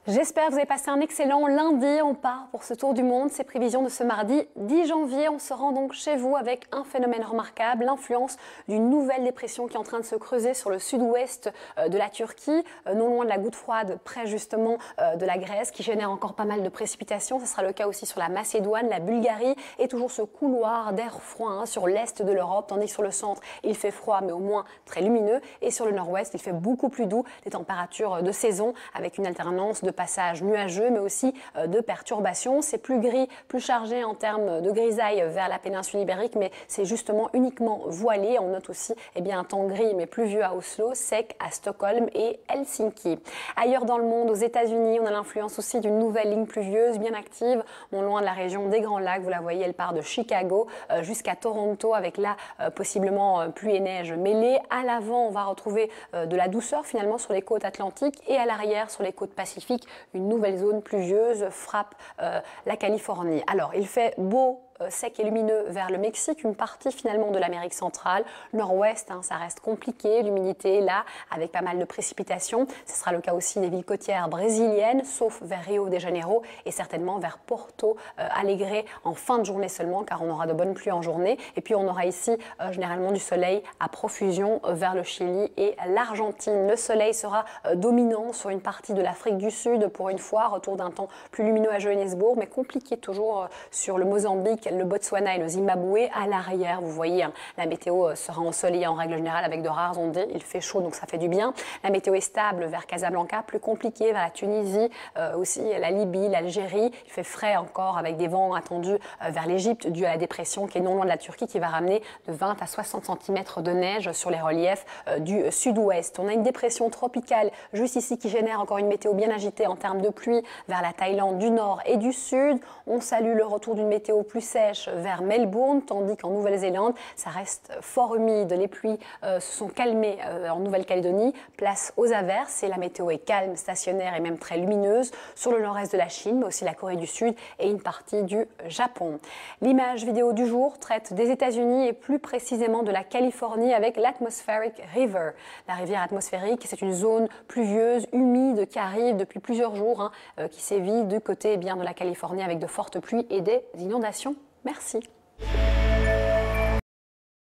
J'espère que vous avez passé un excellent lundi. On part pour ce tour du monde. Ces prévisions de ce mardi 10 janvier. On se rend donc chez vous avec un phénomène remarquable, l'influence d'une nouvelle dépression qui est en train de se creuser sur le sud-ouest de la Turquie, non loin de la goutte froide, près justement de la Grèce, qui génère encore pas mal de précipitations. Ce sera le cas aussi sur la Macédoine, la Bulgarie et toujours ce couloir d'air froid sur l'est de l'Europe, tandis que sur le centre, il fait froid mais au moins très lumineux. Et sur le nord-ouest, il fait beaucoup plus doux, des températures de saison avec une alternance de passage nuageux, mais aussi de perturbations. C'est plus gris, plus chargé en termes de grisaille vers la péninsule ibérique, mais c'est justement uniquement voilé. On note aussi un temps gris, mais pluvieux à Oslo, sec à Stockholm et Helsinki. Ailleurs dans le monde, aux États-Unis, on a l'influence aussi d'une nouvelle ligne pluvieuse bien active, non loin de la région des Grands Lacs. Vous la voyez, elle part de Chicago jusqu'à Toronto, avec là possiblement pluie et neige mêlée. À l'avant, on va retrouver de la douceur finalement sur les côtes atlantiques et à l'arrière sur les côtes pacifiques. Une nouvelle zone pluvieuse frappe la Californie. Alors, il fait beau, sec et lumineux vers le Mexique, une partie finalement de l'Amérique centrale, nord-ouest, ça reste compliqué, l'humidité là, avec pas mal de précipitations. Ce sera le cas aussi des villes côtières brésiliennes, sauf vers Rio de Janeiro et certainement vers Porto Alegre en fin de journée seulement, car on aura de bonnes pluies en journée. Et puis on aura ici généralement du soleil à profusion vers le Chili et l'Argentine. Le soleil sera dominant sur une partie de l'Afrique du Sud pour une fois, retour d'un temps plus lumineux à Johannesburg, mais compliqué toujours sur le Mozambique, le Botswana et le Zimbabwe. À l'arrière, vous voyez, la météo sera ensoleillée en règle générale avec de rares ondées. Il fait chaud, donc ça fait du bien. La météo est stable vers Casablanca, plus compliquée vers la Tunisie, aussi la Libye, l'Algérie. Il fait frais encore avec des vents attendus vers l'Égypte dû à la dépression qui est non loin de la Turquie, qui va ramener de 20 à 60 cm de neige sur les reliefs du sud-ouest. On a une dépression tropicale juste ici qui génère encore une météo bien agitée en termes de pluie vers la Thaïlande du nord et du sud. On salue le retour d'une météo plus sèche vers Melbourne, tandis qu'en Nouvelle-Zélande, ça reste fort humide. Les pluies se sont calmées en Nouvelle-Calédonie. Place aux averses et la météo est calme, stationnaire et même très lumineuse sur le nord-est de la Chine, mais aussi la Corée du Sud et une partie du Japon. L'image vidéo du jour traite des États-Unis et plus précisément de la Californie avec l'Atmospheric River. La rivière atmosphérique, c'est une zone pluvieuse, humide qui arrive depuis plusieurs jours, qui sévit du côté de la Californie avec de fortes pluies et des inondations. Merci.